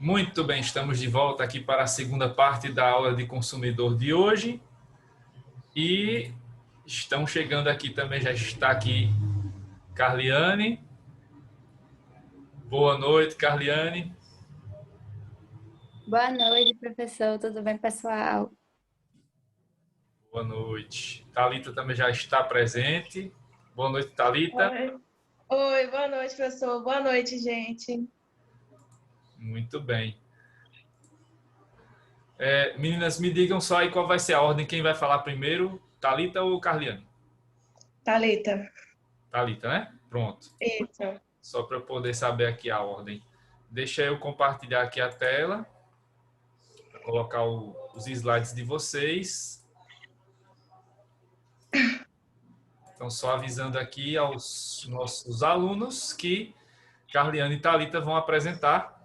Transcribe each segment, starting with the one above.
Muito bem, estamos de volta aqui para a segunda parte da aula de consumidor de hoje e estão chegando aqui também, já está aqui Carliane. Boa noite, Carliane. Boa noite, professor. Tudo bem, pessoal? Boa noite. Thalita também já está presente. Boa noite, Thalita. Oi. Oi, boa noite, professor. Boa noite, gente. Muito bem. Meninas, me digam só aí qual vai ser a ordem, quem vai falar primeiro, Thalita ou Carliane? Thalita. Thalita, né? Pronto. Isso. Só para eu poder saber aqui a ordem. Deixa eu compartilhar aqui a tela para colocar os slides de vocês. Então, só avisando aqui aos nossos alunos que Carliane e Thalita vão apresentar.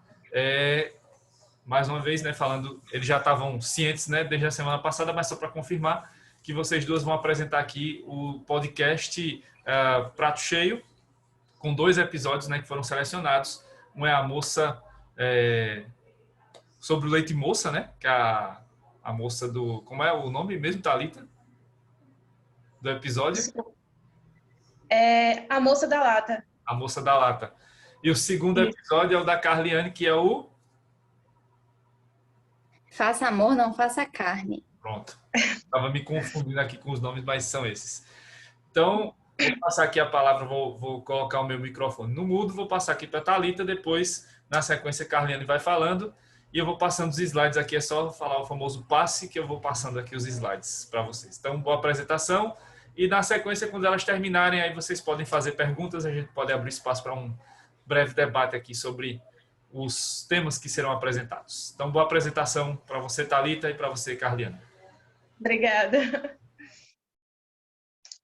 Mais uma vez, né, falando, eles já estavam cientes, né, desde a semana passada, mas só para confirmar que vocês duas vão apresentar aqui o podcast Prato Cheio, com 2 episódios, né, que foram selecionados. Um é a moça sobre o leite moça, né, que é a moça do... Como é o nome mesmo, Thalita? Do episódio? A moça da lata. A moça da lata. E o segundo episódio é o da Carliane, que é o... Faça amor, não faça carne. Pronto. Estava me confundindo aqui com os nomes, mas são esses. Então, vou passar aqui a palavra, vou colocar o meu microfone no mudo, vou passar aqui para a Thalita, depois, na sequência, a Carliane vai falando, e eu vou passando os slides aqui, é só falar o famoso passe, que eu vou passando aqui os slides para vocês. Então, boa apresentação, e na sequência, quando elas terminarem, aí vocês podem fazer perguntas, a gente pode abrir espaço para um breve debate aqui sobre os temas que serão apresentados. Então, boa apresentação para você, Thalita, e para você, Carliane. Obrigada.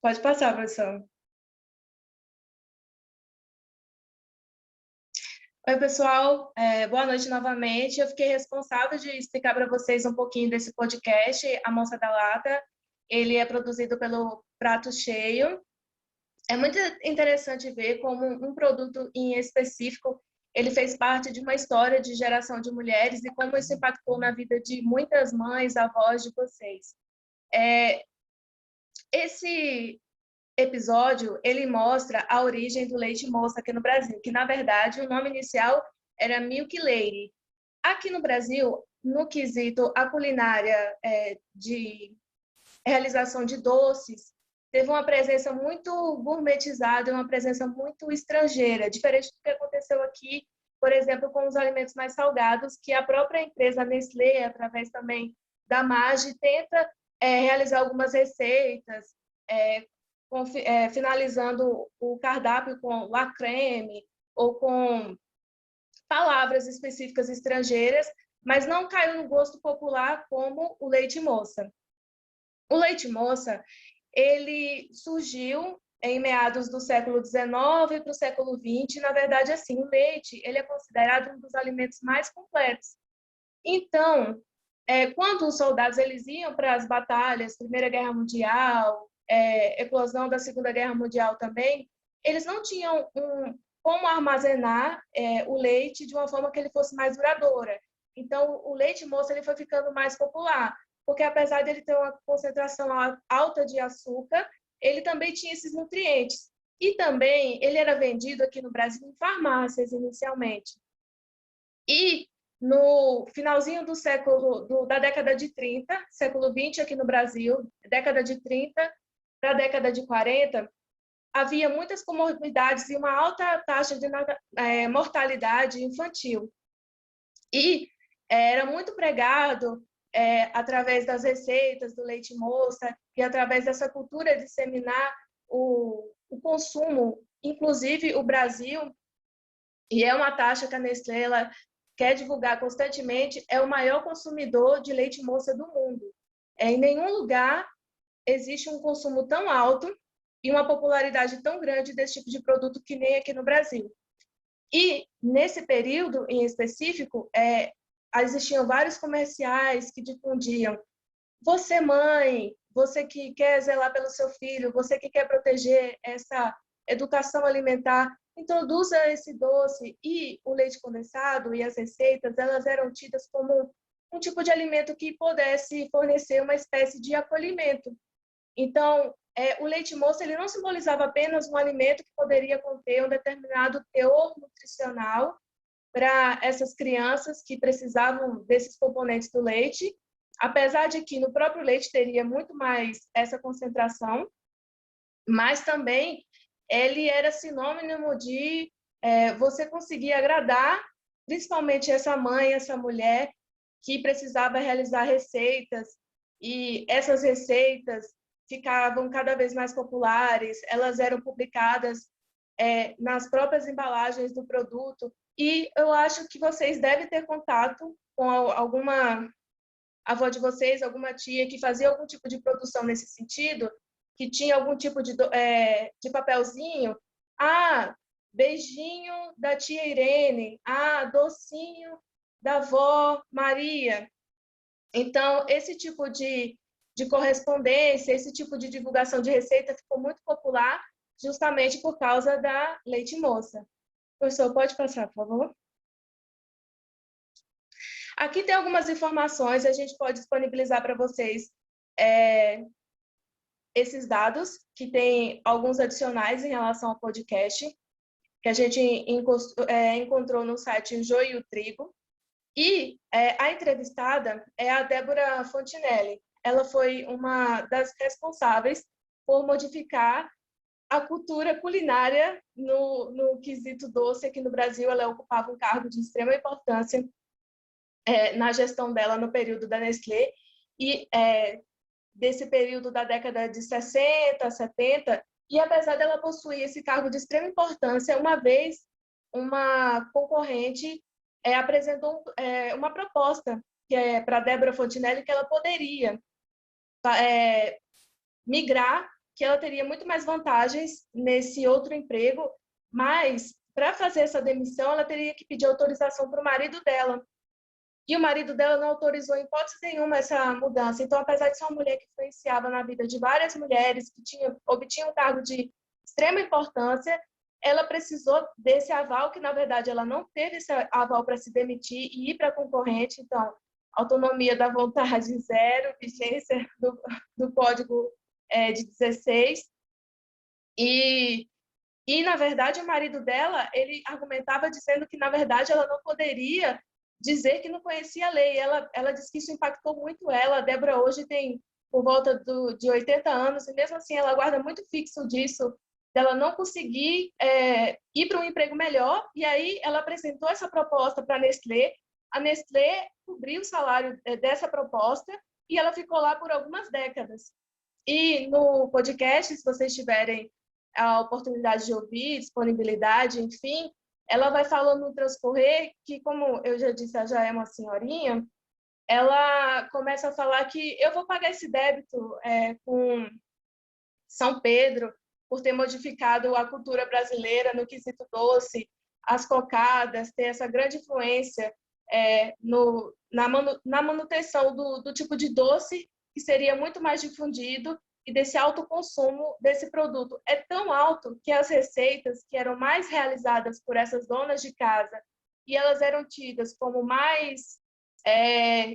Pode passar, professor. Oi, pessoal. Boa noite novamente. Eu fiquei responsável de explicar para vocês um pouquinho desse podcast, A Moça da Lata. Ele é produzido pelo Prato Cheio. É muito interessante ver como um produto em específico, ele fez parte de uma história de geração de mulheres e como isso impactou na vida de muitas mães, avós de vocês. Esse episódio, ele mostra a origem do leite moça aqui no Brasil, que, na verdade, o nome inicial era Milk Lady. Aqui no Brasil, no quesito a culinária de realização de doces, teve uma presença muito gourmetizada, uma presença muito estrangeira, diferente do que aconteceu aqui, por exemplo, com os alimentos mais salgados, que a própria empresa Nestlé, através também da Maggi, tenta realizar algumas receitas, finalizando o cardápio com la creme ou com palavras específicas estrangeiras, mas não caiu no gosto popular como o leite moça. O leite moça, ele surgiu em meados do século XIX para o século XX. Na verdade, assim, o leite ele é considerado um dos alimentos mais completos. Então, quando os soldados eles iam para as batalhas, Primeira Guerra Mundial, eclosão da Segunda Guerra Mundial também, eles não tinham como armazenar o leite de uma forma que ele fosse mais duradoura. Então, o leite moça ele foi ficando mais popular, porque apesar de ele ter uma concentração alta de açúcar, ele também tinha esses nutrientes. E também ele era vendido aqui no Brasil em farmácias inicialmente. E no finalzinho da década de 30, século 20 aqui no Brasil, década de 30 para a década de 40, havia muitas comorbidades e uma alta taxa de mortalidade infantil. E era muito pregado, através das receitas do leite moça e através dessa cultura de disseminar o consumo, inclusive o Brasil, e é uma taxa que a Nestlé quer divulgar constantemente, é o maior consumidor de leite moça do mundo. Em nenhum lugar existe um consumo tão alto e uma popularidade tão grande desse tipo de produto que nem aqui no Brasil. E, nesse período em específico, existiam vários comerciais que difundiam: você, mãe, você que quer zelar pelo seu filho, você que quer proteger essa educação alimentar, introduza esse doce e o leite condensado e as receitas, elas eram tidas como um tipo de alimento que pudesse fornecer uma espécie de acolhimento. Então, o leite moça ele não simbolizava apenas um alimento que poderia conter um determinado teor nutricional para essas crianças que precisavam desses componentes do leite, apesar de que no próprio leite teria muito mais essa concentração, mas também ele era sinônimo de você conseguir agradar principalmente essa mãe, essa mulher que precisava realizar receitas, e essas receitas ficavam cada vez mais populares, elas eram publicadas nas próprias embalagens do produto, e eu acho que vocês devem ter contato com alguma avó de vocês, alguma tia que fazia algum tipo de produção nesse sentido, que tinha algum tipo de papelzinho. Ah, beijinho da tia Irene. Ah, docinho da avó Maria. Então, esse tipo de correspondência, esse tipo de divulgação de receita ficou muito popular justamente por causa da leite moça. Professor, pode passar, por favor? Aqui tem algumas informações, a gente pode disponibilizar para vocês esses dados, que tem alguns adicionais em relação ao podcast, que a gente encontrou no site O Joio e o Trigo. E a entrevistada é a Débora Fontinelli. Ela foi uma das responsáveis por modificar a cultura culinária no quesito doce aqui no Brasil. Ela ocupava um cargo de extrema importância na gestão dela no período da Nestlé, e desse período da década de 60, 70, e apesar dela possuir esse cargo de extrema importância, uma vez uma concorrente apresentou uma proposta para Débora Fontinelli que ela poderia migrar, que ela teria muito mais vantagens nesse outro emprego, mas para fazer essa demissão ela teria que pedir autorização para o marido dela. E o marido dela não autorizou em hipótese nenhuma essa mudança. Então, apesar de ser uma mulher que influenciava na vida de várias mulheres, que obtinham um cargo de extrema importância, ela precisou desse aval, que na verdade ela não teve esse aval para se demitir e ir para a concorrente. Então, autonomia da vontade zero, vigência do Código de 16. E, na verdade, o marido dela, ele argumentava dizendo que, na verdade, ela não poderia dizer que não conhecia a lei. Ela disse que isso impactou muito ela. A Débora hoje tem por volta de 80 anos, e mesmo assim ela guarda muito fixo disso, dela não conseguir ir para um emprego melhor, e aí ela apresentou essa proposta para a Nestlé. A Nestlé cobriu o salário dessa proposta, e ela ficou lá por algumas décadas. E no podcast, se vocês tiverem a oportunidade de ouvir, disponibilidade, enfim, ela vai falando no transcorrer que, como eu já disse, ela já é uma senhorinha, ela começa a falar que eu vou pagar esse débito com São Pedro por ter modificado a cultura brasileira no quesito doce, as cocadas, ter essa grande influência na manutenção do tipo de doce que seria muito mais difundido, e desse alto consumo desse produto. É tão alto que as receitas que eram mais realizadas por essas donas de casa, e elas eram tidas como mais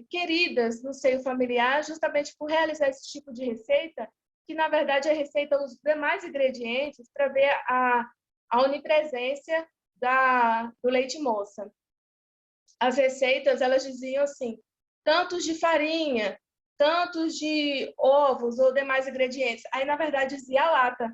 queridas no seio familiar, justamente por realizar esse tipo de receita, que na verdade a receita usa os demais ingredientes para ver a onipresença do leite moça. As receitas, elas diziam assim, tantos de farinha, tantos de ovos ou demais ingredientes. Aí, na verdade, dizia a lata.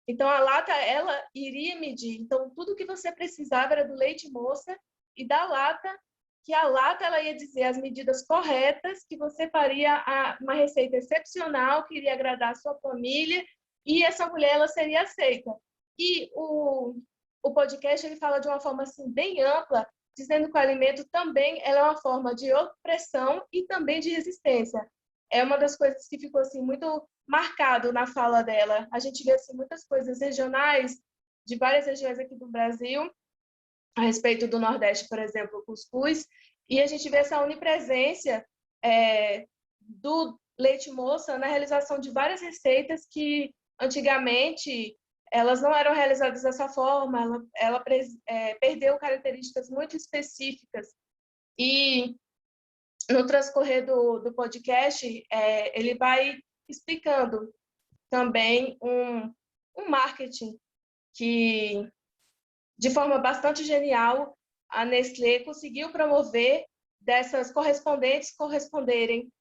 Então, a lata, ela iria medir. Então, tudo que você precisava era do leite moça e da lata, que a lata ela ia dizer as medidas corretas, que você faria uma receita excepcional, que iria agradar a sua família, e essa mulher ela seria aceita. E o podcast ele fala de uma forma assim, bem ampla, dizendo que o alimento também ela é uma forma de opressão e também de resistência. É uma das coisas que ficou assim muito marcado na fala dela. A gente vê assim muitas coisas regionais de várias regiões aqui do Brasil, a respeito do Nordeste, por exemplo, o cuscuz, e a gente vê essa onipresença do leite moça na realização de várias receitas que antigamente elas não eram realizadas dessa forma, ela perdeu características muito específicas. E no transcorrer do podcast, ele vai explicando também um marketing que, de forma bastante genial, a Nestlé conseguiu promover dessas correspondentes corresponderem,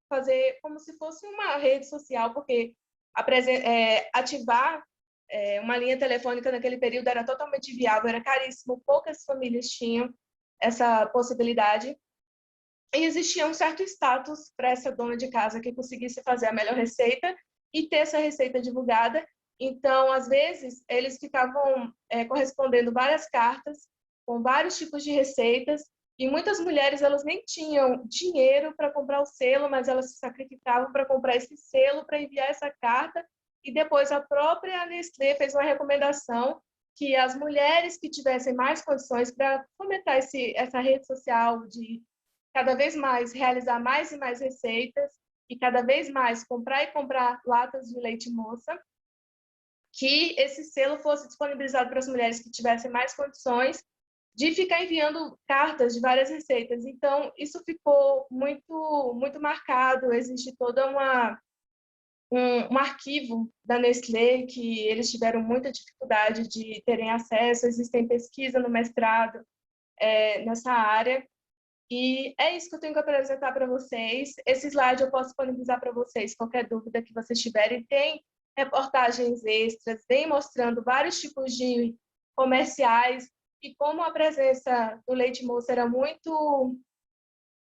fazer como se fosse uma rede social, porque ativar uma linha telefônica naquele período era totalmente viável, era caríssimo, poucas famílias tinham essa possibilidade. E existia um certo status para essa dona de casa que conseguisse fazer a melhor receita e ter essa receita divulgada. Então, às vezes, eles ficavam correspondendo várias cartas com vários tipos de receitas, e muitas mulheres elas nem tinham dinheiro para comprar o selo, mas elas se sacrificavam para comprar esse selo, para enviar essa carta, e depois a própria Nestlé fez uma recomendação que as mulheres que tivessem mais condições para fomentar essa rede social de cada vez mais realizar mais e mais receitas e cada vez mais comprar e comprar latas de leite moça, que esse selo fosse disponibilizado para as mulheres que tivessem mais condições de ficar enviando cartas de várias receitas. Então, isso ficou muito, muito marcado. Existe toda um arquivo da Nestlé que eles tiveram muita dificuldade de terem acesso. Existem pesquisa no mestrado nessa área. E é isso que eu tenho que apresentar para vocês. Esse slide eu posso disponibilizar para vocês, qualquer dúvida que vocês tiverem. Tem reportagens extras, vem mostrando vários tipos de comerciais e como a presença do leite moça era muito,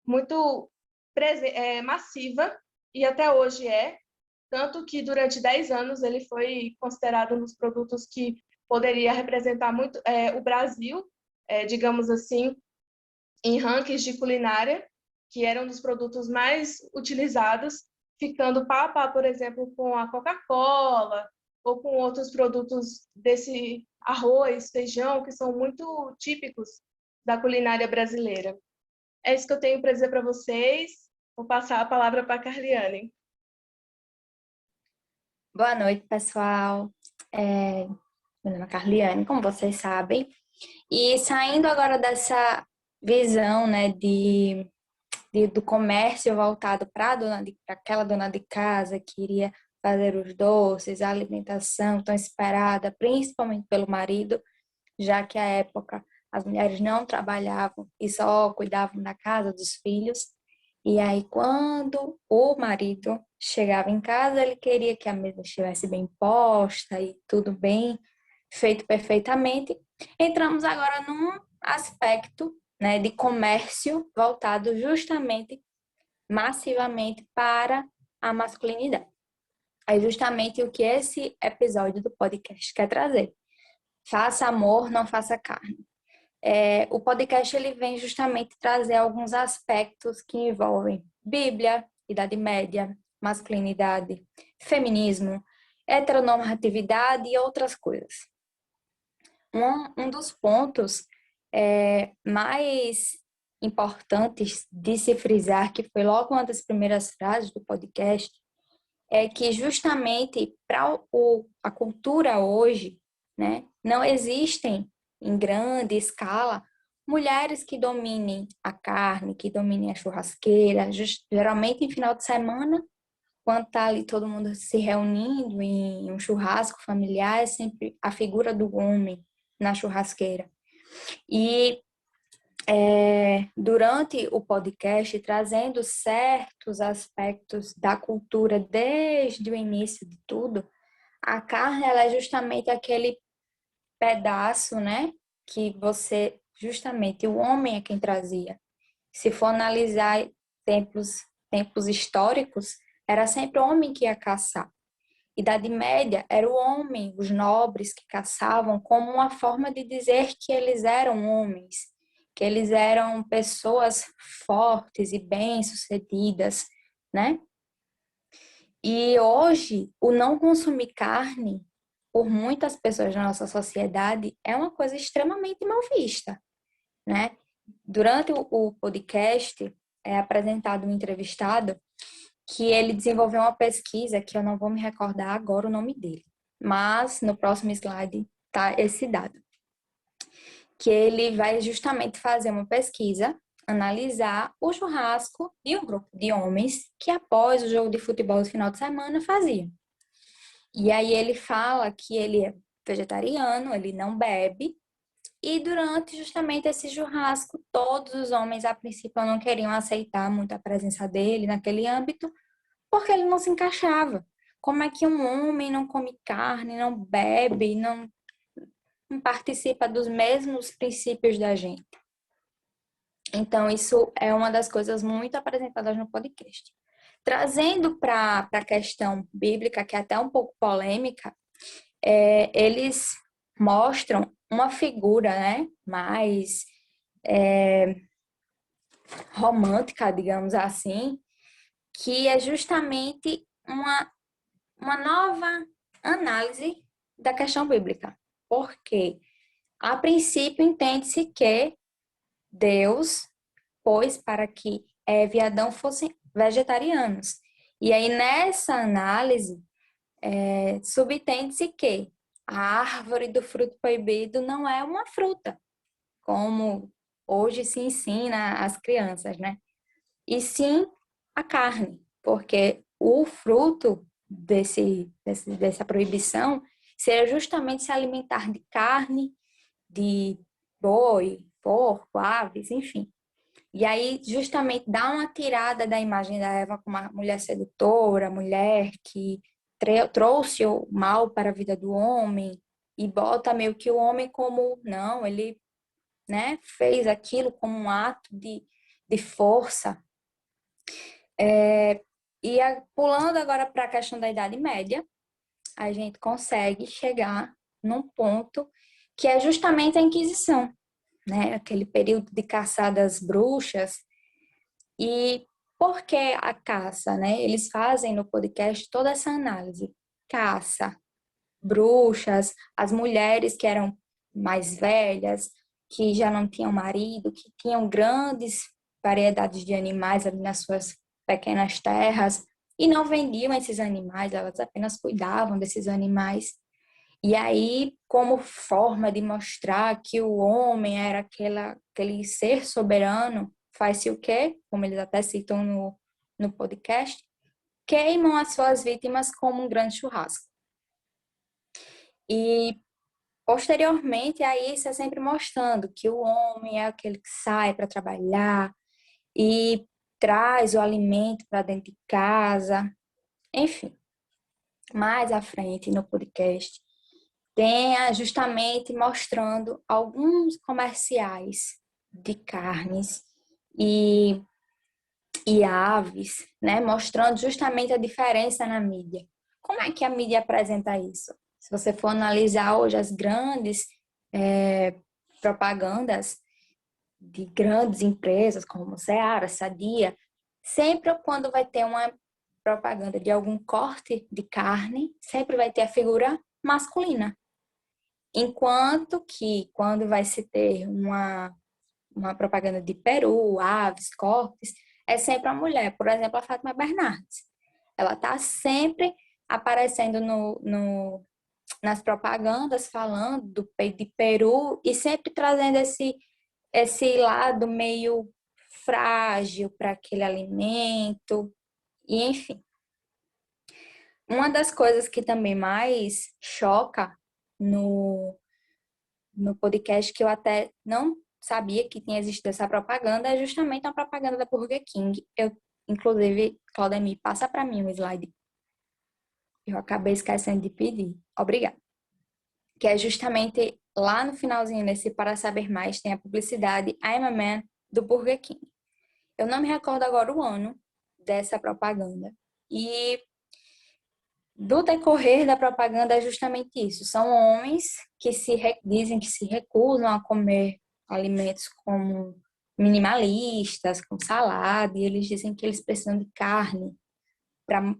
muito massiva, e até hoje tanto que durante 10 anos ele foi considerado um dos produtos que poderia representar muito o Brasil, digamos assim, em rankings de culinária, que eram um dos produtos mais utilizados, ficando pau a pau, por exemplo, com a Coca-Cola ou com outros produtos desse arroz, feijão, que são muito típicos da culinária brasileira. É isso que eu tenho para dizer para vocês. Vou passar a palavra para a Carliane. Boa noite, pessoal. Meu nome é Carliane, como vocês sabem. E saindo agora dessa visão, né, do comércio voltado para aquela dona de casa que iria fazer os doces, a alimentação tão esperada, principalmente pelo marido, já que à época as mulheres não trabalhavam e só cuidavam da casa, dos filhos. E aí, quando o marido chegava em casa, ele queria que a mesa estivesse bem posta e tudo bem feito perfeitamente. Entramos agora num aspecto, né, de comércio voltado justamente, massivamente para a masculinidade. É justamente o que esse episódio do podcast quer trazer. Faça amor, não faça carne. O podcast ele vem justamente trazer alguns aspectos que envolvem Bíblia, Idade Média, masculinidade, feminismo, heteronormatividade e outras coisas. Um dos pontos mais importantes de se frisar, que foi logo uma das primeiras frases do podcast, é que justamente para a cultura hoje, né, não existem em grande escala mulheres que dominem a carne, que dominem a churrasqueira, geralmente em final de semana, quando está ali todo mundo se reunindo em um churrasco familiar, é sempre a figura do homem na churrasqueira. E durante o podcast, trazendo certos aspectos da cultura desde o início de tudo, a carne ela é justamente aquele pedaço, né, que justamente o homem é quem trazia. Se for analisar tempos históricos, era sempre o homem que ia caçar. Idade Média era o homem, os nobres que caçavam, como uma forma de dizer que eles eram homens, que eles eram pessoas fortes e bem-sucedidas, né? E hoje, o não consumir carne, por muitas pessoas na nossa sociedade, é uma coisa extremamente mal vista, né? Durante o podcast, é apresentado um entrevistado que ele desenvolveu uma pesquisa, que eu não vou me recordar agora o nome dele, mas no próximo slide tá esse dado, que ele vai justamente fazer uma pesquisa, analisar o churrasco de um grupo de homens que após o jogo de futebol do final de semana faziam. E aí ele fala que ele é vegetariano, ele não bebe, e durante justamente esse churrasco, todos os homens, a princípio, não queriam aceitar muito a presença dele naquele âmbito, porque ele não se encaixava. Como é que um homem não come carne, não bebe, não participa dos mesmos princípios da gente? Então, isso é uma das coisas muito apresentadas no podcast. Trazendo para a questão bíblica, que é até um pouco polêmica, eles mostram uma figura, né, mais romântica, digamos assim, que é justamente uma nova análise da questão bíblica. Porque, a princípio, entende-se que Deus pôs para que Eva e Adão fossem vegetarianos. E aí, nessa análise, subtende-se que a árvore do fruto proibido não é uma fruta, como hoje se ensina às crianças, né? E sim a carne, porque o fruto dessa proibição seria justamente se alimentar de carne, de boi, porco, aves, enfim. E aí, justamente, dá uma tirada da imagem da Eva como uma mulher sedutora, mulher que trouxe o mal para a vida do homem e bota meio que o homem como, não, ele, né, fez aquilo como um ato de força. Pulando agora para a questão da Idade Média, a gente consegue chegar num ponto que é justamente a Inquisição, né? Aquele período de caça das bruxas. E por que a caça, né? Eles fazem no podcast toda essa análise. Caça, bruxas, as mulheres que eram mais velhas, que já não tinham marido, que tinham grandes variedades de animais ali nas suas pequenas terras e não vendiam esses animais, elas apenas cuidavam desses animais. E aí, como forma de mostrar que o homem era aquele ser soberano, faz-se o quê? Como eles até citam no podcast, queimam as suas vítimas como um grande churrasco. E posteriormente a isso é sempre mostrando que o homem é aquele que sai para trabalhar e traz o alimento para dentro de casa, enfim. Mais à frente no podcast tenha justamente mostrando alguns comerciais de carnes e, e aves, né? Mostrando justamente a diferença na mídia. Como é que a mídia apresenta isso? Se você for analisar hoje as grandes propagandas de grandes empresas como Seara, Sadia, sempre quando vai ter uma propaganda de algum corte de carne, sempre vai ter a figura masculina. Enquanto que quando vai se ter uma propaganda de peru, aves, cortes, é sempre a mulher. Por exemplo, a Fátima Bernardes. Ela está sempre aparecendo nas propagandas falando do peito de peru e sempre trazendo esse lado meio frágil para aquele alimento. E, enfim. Uma das coisas que também mais choca no podcast, que eu até não sabia que tinha existido essa propaganda, é justamente uma propaganda da Burger King. Inclusive, Claudemir, passa para mim o slide. Eu acabei esquecendo de pedir. Obrigada. Que é justamente lá no finalzinho desse Para Saber Mais, tem a publicidade I'm a Man do Burger King. Eu não me recordo agora o ano dessa propaganda. E do decorrer da propaganda é justamente isso. São homens que dizem que se recusam a comer alimentos como minimalistas, com salada, e eles dizem que eles precisam de carne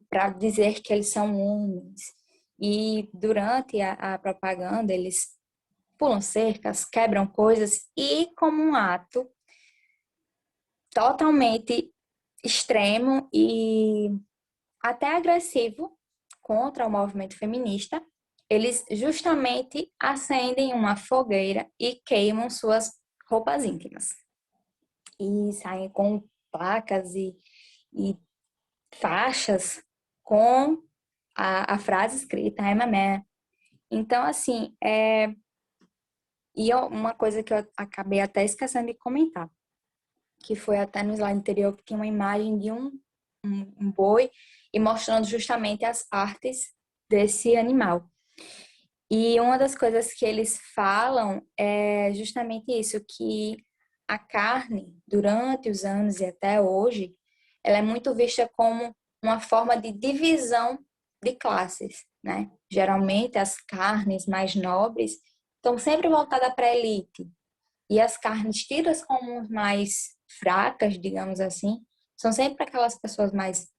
para dizer que eles são homens. E durante a propaganda eles pulam cercas, quebram coisas e, como um ato totalmente extremo e até agressivo contra o movimento feminista, eles justamente acendem uma fogueira e queimam suas roupas íntimas. E saem com placas e faixas com a frase escrita I'm a man. Então, assim, uma coisa que eu acabei até esquecendo de comentar, que foi até no slide anterior, que tinha uma imagem de um boi e mostrando justamente as partes desse animal. E uma das coisas que eles falam é justamente isso, que a carne, durante os anos e até hoje, ela é muito vista como uma forma de divisão de classes, né? Geralmente, as carnes mais nobres estão sempre voltadas para a elite. E as carnes tidas como mais fracas, digamos assim, são sempre aquelas pessoas mais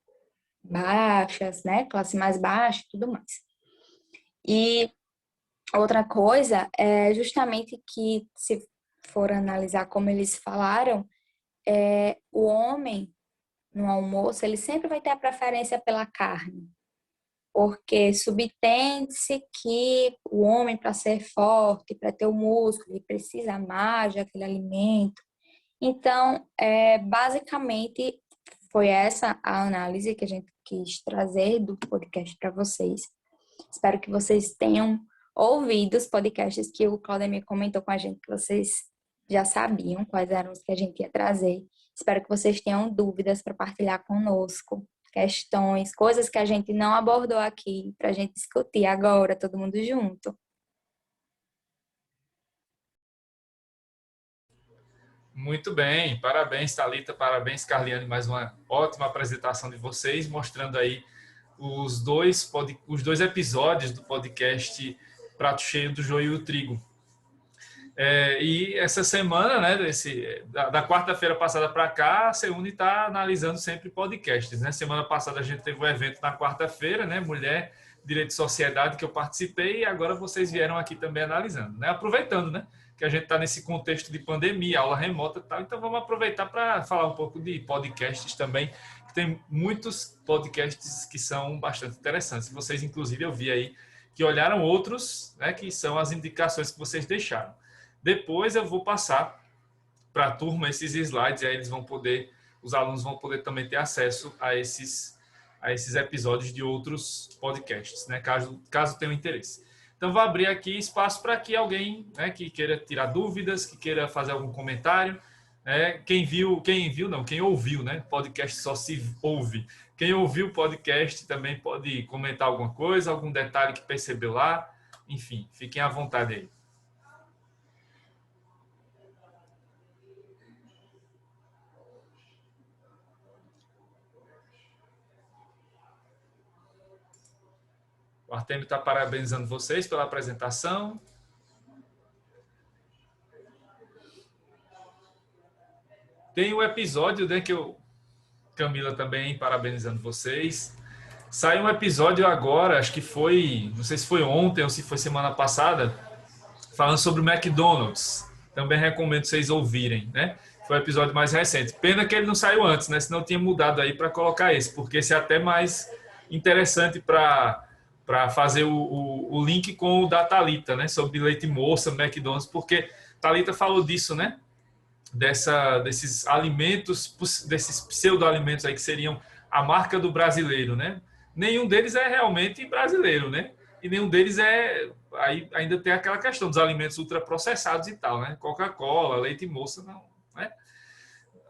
baixas, né? Classe mais baixa e tudo mais. E outra coisa é justamente que, se for analisar como eles falaram, o homem, no almoço, ele sempre vai ter a preferência pela carne. Porque subtende-se que o homem, para ser forte, para ter o músculo, ele precisa mais daquele alimento. Então, basicamente, foi essa a análise que a gente quis trazer do podcast para vocês. Espero que vocês tenham ouvido os podcasts que o Claudemir comentou com a gente, que vocês já sabiam quais eram os que a gente ia trazer. Espero que vocês tenham dúvidas para partilhar conosco, questões, coisas que a gente não abordou aqui, para a gente discutir agora, todo mundo junto. Muito bem, parabéns, Thalita, parabéns, Carliane, mais uma ótima apresentação de vocês, mostrando aí os dois episódios do podcast Prato Cheio do Joio e o Trigo. E essa semana, né, da quarta-feira passada para cá, a CEUNI está analisando sempre podcasts, né? Semana passada a gente teve um evento na quarta-feira, né, Mulher, Direito e Sociedade, que eu participei, e agora vocês vieram aqui também analisando, né? Aproveitando, né, que a gente está nesse contexto de pandemia, aula remota e tal, então vamos aproveitar para falar um pouco de podcasts também, que tem muitos podcasts que são bastante interessantes. Vocês, inclusive, eu vi aí que olharam outros, né, que são as indicações que vocês deixaram. Depois eu vou passar para a turma esses slides, e aí os alunos vão poder também ter acesso a esses episódios de outros podcasts, né, caso tenham interesse. Então, vou abrir aqui espaço para que alguém, né, que queira tirar dúvidas, que queira fazer algum comentário, né, quem ouviu, né, podcast só se ouve. Quem ouviu o podcast também pode comentar alguma coisa, algum detalhe que percebeu lá, enfim, fiquem à vontade aí. O Artemio está parabenizando vocês pela apresentação. Tem o episódio, né, Camila também parabenizando vocês. Saiu um episódio agora, acho que foi, não sei se foi ontem ou se foi semana passada, falando sobre o McDonald's. Também recomendo vocês ouvirem, né? Foi o episódio mais recente. Pena que ele não saiu antes, né? Senão eu tinha mudado aí para colocar esse, porque esse é até mais interessante para fazer o link com o da Thalita, né? Sobre leite moça, McDonald's, porque Thalita falou disso, né? Desses alimentos, desses pseudo-alimentos aí que seriam a marca do brasileiro, né? Nenhum deles é realmente brasileiro, né? E nenhum deles aí ainda tem aquela questão dos alimentos ultraprocessados e tal, né? Coca-Cola, leite moça, não, né?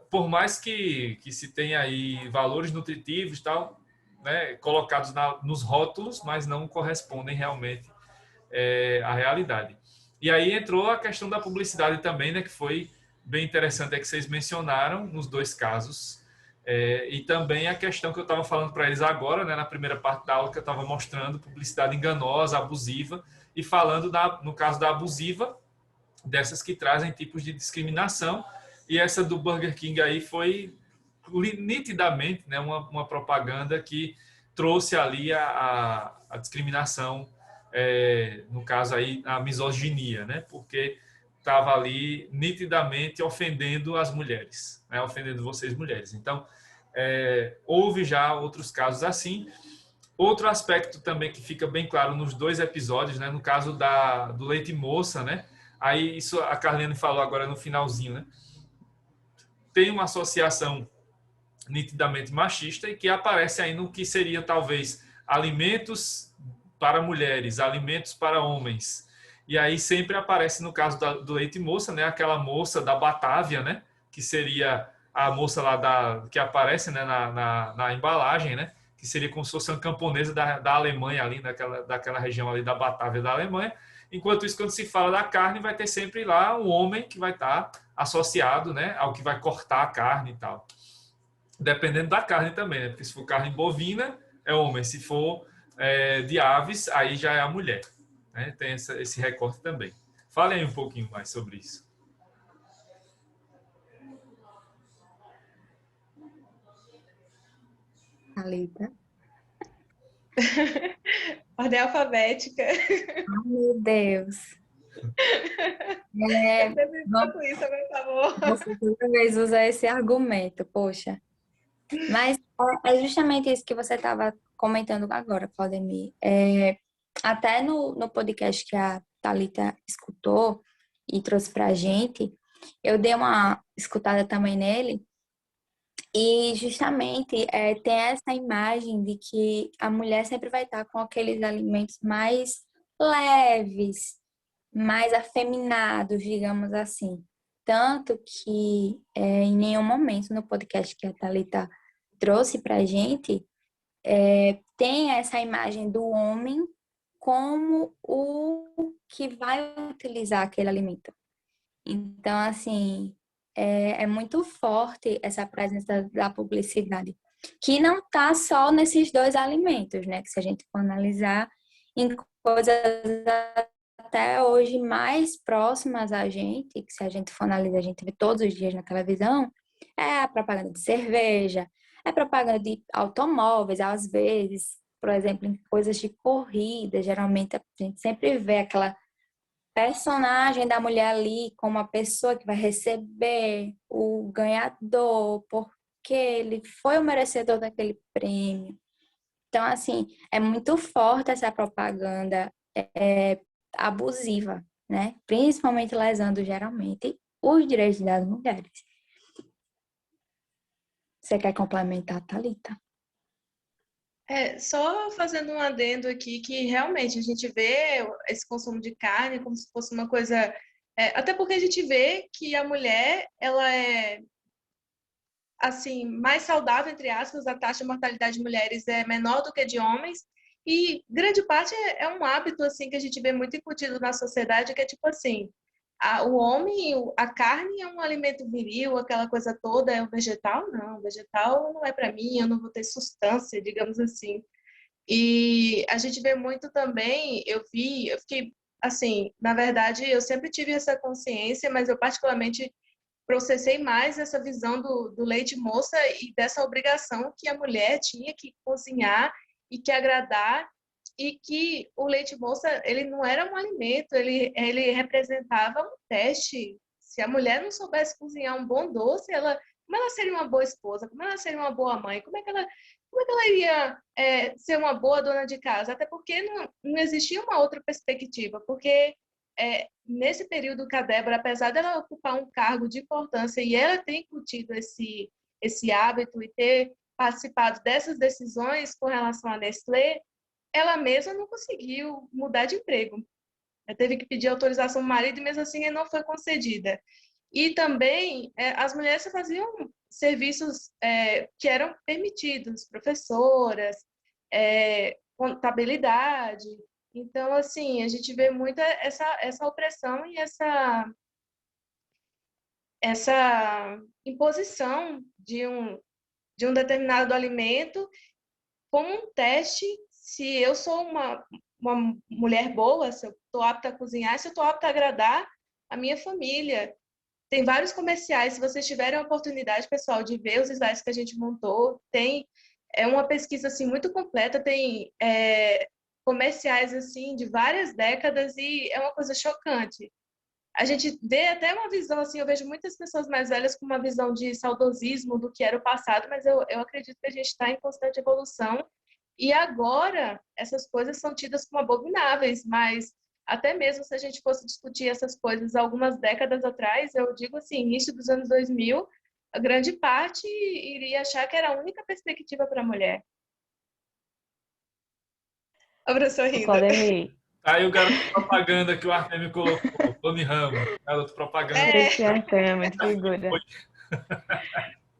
Por mais que se tenha aí valores nutritivos e tal, né, colocados nos rótulos, mas não correspondem realmente à realidade. E aí entrou a questão da publicidade também, né, que foi bem interessante, que vocês mencionaram nos dois casos. E também a questão que eu estava falando para eles agora, né, na primeira parte da aula, que eu estava mostrando publicidade enganosa, abusiva, e falando, no caso da abusiva, dessas que trazem tipos de discriminação. E essa do Burger King aí foi nitidamente, né, uma propaganda que trouxe ali a discriminação, no caso aí a misoginia, né, porque estava ali nitidamente ofendendo as mulheres, né, ofendendo vocês mulheres. Então, houve já outros casos assim, Outro aspecto também que fica bem claro nos dois episódios, né? No caso do leite moça, né? Aí isso a Carliane falou agora no finalzinho, né? Tem uma associação nitidamente machista e que aparece aí no que seria talvez alimentos para mulheres, alimentos para homens. E aí sempre aparece no caso do leite moça, né? Aquela moça da Batávia, né? Que seria a moça lá que aparece, né? Na embalagem, né? Que seria como se fosse uma camponesa da Alemanha ali, daquela região ali da Batávia da Alemanha. Enquanto isso, quando se fala da carne, vai ter sempre lá um homem que vai estar associado, né? Ao que vai cortar a carne e tal. Dependendo da carne também, né? Porque se for carne bovina, é homem. Se for de aves, aí já é a mulher. Né? Tem esse recorte também. Fale aí um pouquinho mais sobre isso. Thalita. Ordem alfabética. Ai, meu Deus. Eu sempre faço isso, mas tá bom. Você toda vez usa esse argumento, poxa. Mas é justamente isso que você estava comentando agora, Claudemir. Até no podcast que a Thalita escutou e trouxe para a gente, eu dei uma escutada também nele, e justamente tem essa imagem de que a mulher sempre vai estar com aqueles alimentos mais leves, mais afeminados, digamos assim. Tanto que em nenhum momento no podcast que a Thalita trouxe para a gente tem essa imagem do homem como o que vai utilizar aquele alimento. Então, assim, é muito forte essa presença da publicidade, que não está só nesses dois alimentos, né? Que se a gente for analisar em coisas até hoje mais próximas a gente, que se a gente for analisar, a gente vê todos os dias na televisão, é a propaganda de cerveja, é propaganda de automóveis, às vezes, por exemplo, em coisas de corrida, geralmente a gente sempre vê aquela personagem da mulher ali como a pessoa que vai receber o ganhador, porque ele foi o merecedor daquele prêmio. Então, assim, é muito forte essa propaganda abusiva, né? Principalmente lesando, geralmente, os direitos das mulheres. Você quer complementar, Thalita? Só fazendo um adendo aqui, que realmente a gente vê esse consumo de carne como se fosse uma coisa... até porque a gente vê que a mulher, ela é, assim, mais saudável, entre aspas, a taxa de mortalidade de mulheres é menor do que de homens, e grande parte é um hábito, assim, que a gente vê muito incutido na sociedade, que é tipo assim, o homem, a carne é um alimento viril, aquela coisa toda, é o vegetal? Não, o vegetal não é para mim, eu não vou ter substância, digamos assim. E a gente vê muito também, eu fiquei, assim, na verdade, eu sempre tive essa consciência, mas eu particularmente processei mais essa visão do leite moça e dessa obrigação que a mulher tinha que cozinhar e que agradar, e que o leite moça, ele não era um alimento, ele representava um teste. Se a mulher não soubesse cozinhar um bom doce, como ela seria uma boa esposa? Como ela seria uma boa mãe? Como é que ela iria ser uma boa dona de casa? Até porque não existia uma outra perspectiva, porque nesse período que a Débora, apesar dela ocupar um cargo de importância e ela ter incutido esse hábito e ter participado dessas decisões com relação à Nestlé, ela mesma não conseguiu mudar de emprego. Ela teve que pedir autorização do marido e mesmo assim não foi concedida. E também as mulheres faziam serviços que eram permitidos, professoras, contabilidade. Então, assim, a gente vê muito essa opressão e essa imposição de um determinado alimento como um teste se eu sou uma mulher boa, se eu estou apta a cozinhar, se eu estou apta a agradar a minha família. Tem vários comerciais, se vocês tiverem a oportunidade, pessoal, de ver os slides que a gente montou, tem uma pesquisa assim muito completa, tem comerciais assim de várias décadas e é uma coisa chocante. A gente vê até uma visão assim, eu vejo muitas pessoas mais velhas com uma visão de saudosismo do que era o passado, mas eu acredito que a gente está em constante evolução E agora, essas coisas são tidas como abomináveis, mas até mesmo se a gente fosse discutir essas coisas algumas décadas atrás, eu digo assim, início dos anos 2000, a grande parte iria achar que era a única perspectiva para a mulher. Abra sorrindo. Podem. Aí o garoto propaganda que o Artemio colocou, Tony Ramos, garoto propaganda. Esse Arthur é muito figura.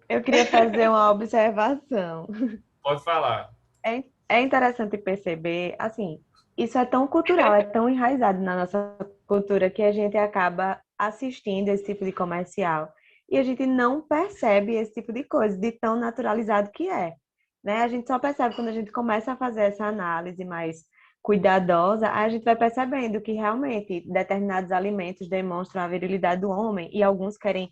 Eu queria fazer uma observação. Pode falar. É interessante perceber, assim, isso é tão cultural, é tão enraizado na nossa cultura que a gente acaba assistindo esse tipo de comercial e a gente não percebe esse tipo de coisa, de tão naturalizado que é, né? A gente só percebe quando a gente começa a fazer essa análise mais cuidadosa, aí a gente vai percebendo que realmente determinados alimentos demonstram a virilidade do homem e alguns querem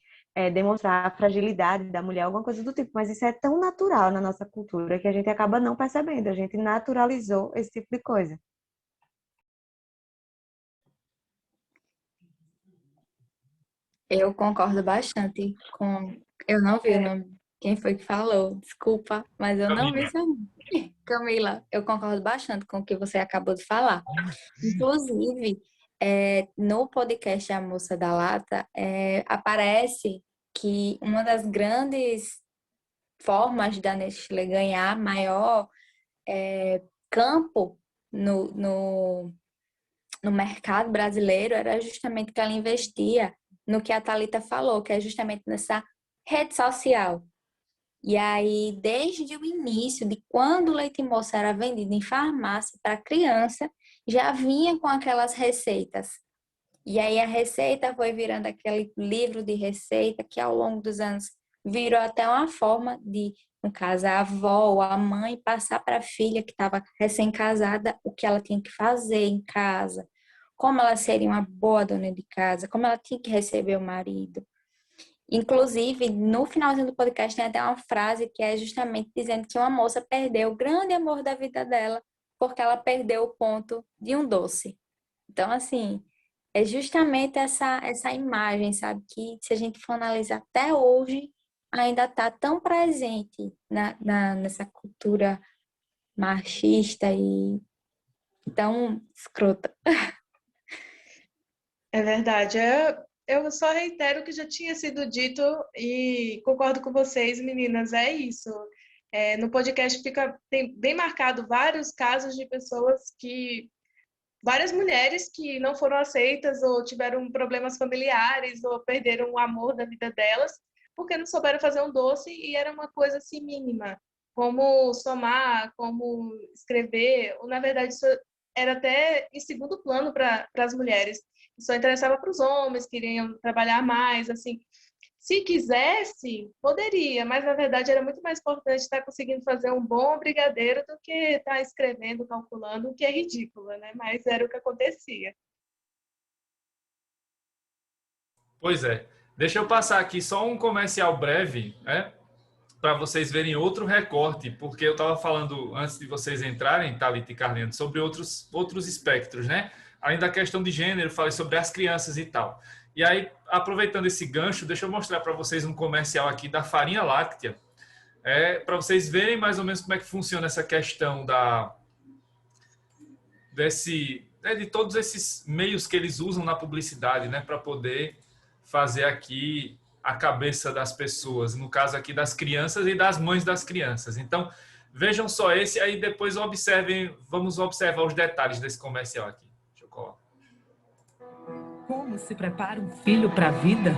demonstrar a fragilidade da mulher, alguma coisa do tipo. Mas isso é tão natural na nossa cultura que a gente acaba não percebendo. A gente naturalizou esse tipo de coisa. Eu concordo bastante com... Eu não vi o nome. Quem foi que falou? Desculpa, mas eu não vi seu nome. Camila, eu concordo bastante com o que você acabou de falar. Inclusive, no podcast A Moça da Lata, aparece que uma das grandes formas da Nestlé ganhar maior campo no mercado brasileiro era justamente que ela investia no que a Thalita falou, que é justamente nessa rede social. E aí, desde o início, de quando o leite moça era vendido em farmácia para criança, já vinha com aquelas receitas. E aí a receita foi virando aquele livro de receita que ao longo dos anos virou até uma forma de, no caso, a avó ou a mãe passar para a filha que estava recém-casada o que ela tinha que fazer em casa, como ela seria uma boa dona de casa, como ela tinha que receber o marido. Inclusive, no finalzinho do podcast tem até uma frase que é justamente dizendo que uma moça perdeu o grande amor da vida dela porque ela perdeu o ponto de um doce. Então, assim, é justamente essa imagem, sabe? Que se a gente for analisar até hoje, ainda está tão presente nessa cultura machista e tão escrota. É verdade. Eu só reitero o que já tinha sido dito e concordo com vocês, meninas. É isso. No podcast tem bem marcado vários casos de várias mulheres que não foram aceitas ou tiveram problemas familiares ou perderam o amor da vida delas porque não souberam fazer um doce e era uma coisa assim mínima, como somar, como escrever, ou na verdade isso era até em segundo plano para as mulheres. Só interessava para os homens, queriam trabalhar mais, assim. Se quisesse, poderia, mas na verdade era muito mais importante estar conseguindo fazer um bom brigadeiro do que estar escrevendo, calculando, o que é ridículo, né? Mas era o que acontecia. Pois é. Deixa eu passar aqui só um comercial breve, né? Para vocês verem outro recorte, porque eu estava falando antes de vocês entrarem, Thalita e Carlinhos, sobre outros espectros, né? Além da questão de gênero, falei sobre as crianças e tal. E aí, aproveitando esse gancho, deixa eu mostrar para vocês um comercial aqui da farinha láctea, para vocês verem mais ou menos como é que funciona essa questão de todos esses meios que eles usam na publicidade, né, para poder fazer aqui a cabeça das pessoas, no caso aqui das crianças e das mães das crianças. Então, vejam só esse, aí depois vamos observar os detalhes desse comercial aqui. Deixa eu colocar. Como se prepara um filho para a vida?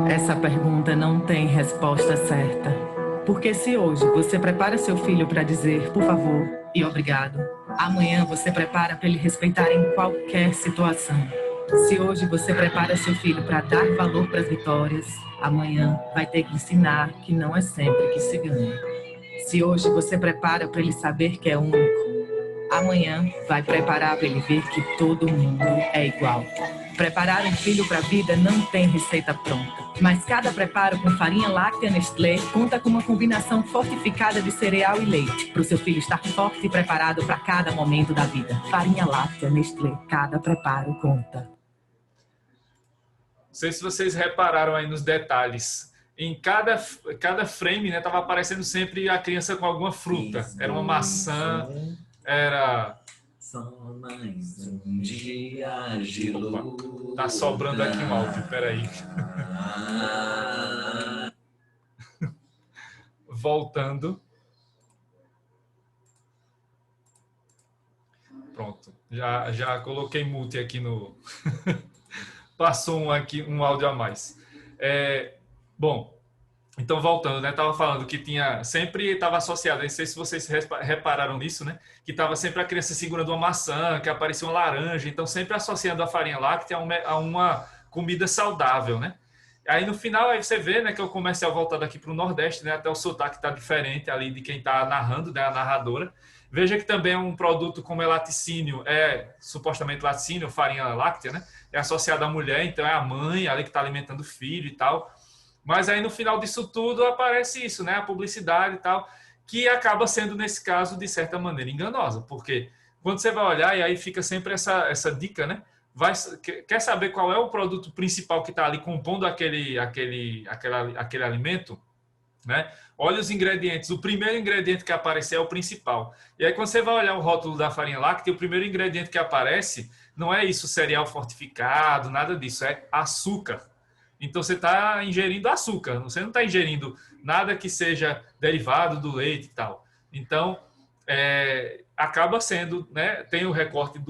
Essa pergunta não tem resposta certa. Porque se hoje você prepara seu filho para dizer por favor e obrigado, amanhã você prepara para ele respeitar em qualquer situação. Se hoje você prepara seu filho para dar valor para as vitórias, amanhã vai ter que ensinar que não é sempre que se ganha. Se hoje você prepara para ele saber que é único, amanhã vai preparar para ele ver que todo mundo é igual. Preparar um filho para a vida não tem receita pronta, mas cada preparo com farinha láctea Nestlé conta com uma combinação fortificada de cereal e leite, para o seu filho estar forte e preparado para cada momento da vida. Farinha láctea Nestlé, cada preparo conta. Não sei se vocês repararam aí nos detalhes. em cada frame, né, tava aparecendo sempre a criança com alguma fruta. Era uma maçã, era... Só mais um dia de luta. Tá sobrando aqui um áudio, peraí. Voltando. Pronto. Já coloquei mute aqui no... Passou um áudio a mais. Bom, então voltando, né? Tava falando que sempre estava associado, não sei se vocês repararam nisso, né? Que estava sempre a criança segurando uma maçã, que aparecia uma laranja, então sempre associando a farinha láctea a uma comida saudável, né? Aí no final aí você vê, né, que é o comercial voltado aqui para o Nordeste, né? Até o sotaque está diferente ali de quem está narrando, né? A narradora. Veja que também é um produto como é laticínio, supostamente laticínio, farinha láctea, né? É associado à mulher, então é a mãe ali que está alimentando o filho e tal. Mas aí no final disso tudo aparece isso, né? A publicidade e tal, que acaba sendo, nesse caso, de certa maneira enganosa, porque quando você vai olhar, e aí fica sempre essa dica, né? Quer saber qual é o produto principal que está ali compondo aquele alimento, né? Olha os ingredientes. O primeiro ingrediente que aparece é o principal. E aí, quando você vai olhar o rótulo da farinha láctea, o primeiro ingrediente que aparece não é isso, cereal fortificado, nada disso, é açúcar. Então, você está ingerindo açúcar, você não está ingerindo nada que seja derivado do leite e tal. Então, acaba sendo, né? Tem o recorte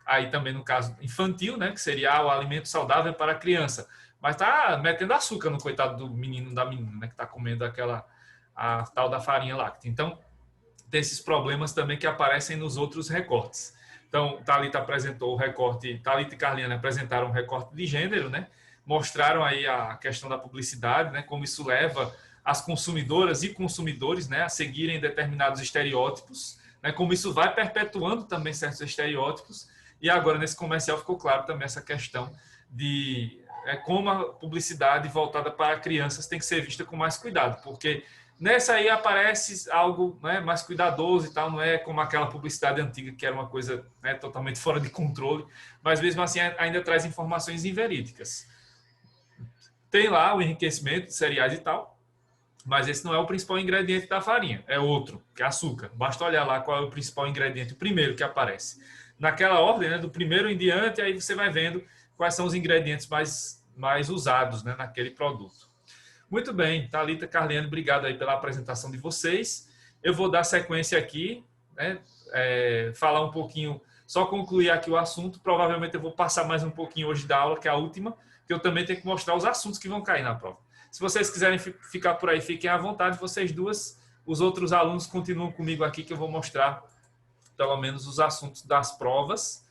aí também no caso infantil, né? Que seria o alimento saudável para a criança. Mas tá metendo açúcar no coitado do menino, da menina, né? Que está comendo a tal da farinha láctea. Então, tem esses problemas também que aparecem nos outros recortes. Então, Thalita apresentou o recorte, Thalita e Carliane apresentaram um recorte de gênero, né? Mostraram aí a questão da publicidade, né? Como isso leva as consumidoras e consumidores, né? A seguirem determinados estereótipos, né? Como isso vai perpetuando também certos estereótipos. E agora, nesse comercial, ficou claro também essa questão de como a publicidade voltada para crianças tem que ser vista com mais cuidado, porque nessa aí aparece algo, né, mais cuidadoso e tal, não é como aquela publicidade antiga que era uma coisa, né, totalmente fora de controle, mas mesmo assim ainda traz informações inverídicas. Tem lá o enriquecimento de cereais e tal, mas esse não é o principal ingrediente da farinha, é outro, que é açúcar. Basta olhar lá qual é o principal ingrediente, o primeiro que aparece. Naquela ordem, né, do primeiro em diante, aí você vai vendo quais são os ingredientes mais usados, né, naquele produto. Muito bem, Thalita, Carliane, obrigado aí pela apresentação de vocês. Eu vou dar sequência aqui, né, falar um pouquinho, só concluir aqui o assunto. Provavelmente eu vou passar mais um pouquinho hoje da aula, que é a última, que eu também tenho que mostrar os assuntos que vão cair na prova. Se vocês quiserem ficar por aí, fiquem à vontade, vocês duas. Os outros alunos continuam comigo aqui, que eu vou mostrar pelo menos os assuntos das provas,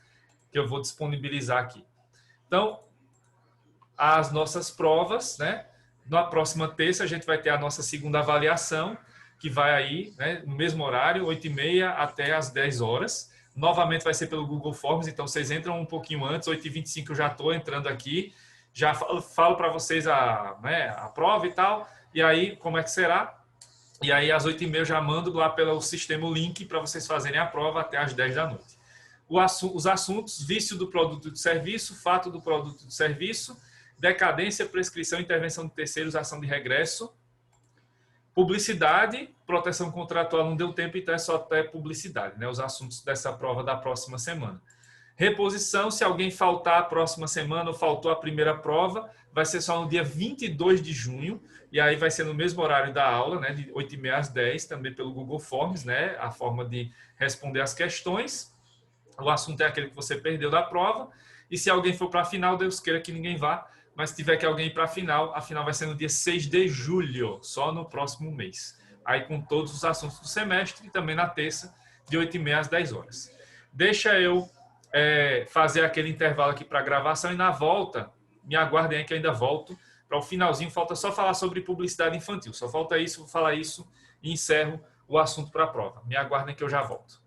que eu vou disponibilizar aqui. Então, as nossas provas, né? Na próxima terça a gente vai ter a nossa segunda avaliação, que vai aí, né, no mesmo horário, 8h30 até as 10 horas. Novamente vai ser pelo Google Forms, então vocês entram um pouquinho antes, 8h25 eu já estou entrando aqui, já falo para vocês a prova e tal, e aí como é que será? E aí às 8h30 eu já mando lá pelo sistema o link para vocês fazerem a prova até às 10 da noite. Os assuntos: vício do produto de serviço, fato do produto de serviço, decadência, prescrição, intervenção de terceiros, ação de regresso, publicidade, proteção contratual, não deu tempo, então é só até publicidade, né? Os assuntos dessa prova da próxima semana. Reposição: se alguém faltar a próxima semana ou faltou a primeira prova, vai ser só no dia 22 de junho, e aí vai ser no mesmo horário da aula, né? De 8h30 às 10, também pelo Google Forms, né? A forma de responder as questões. O assunto é aquele que você perdeu da prova, e se alguém for para a final, Deus queira que ninguém vá, mas se tiver que alguém ir para a final vai ser no dia 6 de julho, só no próximo mês. Aí com todos os assuntos do semestre e também na terça, de 8h30 às 10 horas. Deixa eu fazer aquele intervalo aqui para gravação e na volta, me aguardem aí que eu ainda volto. Para o finalzinho, falta só falar sobre publicidade infantil. Só falta isso, vou falar isso e encerro o assunto para a prova. Me aguardem que eu já volto.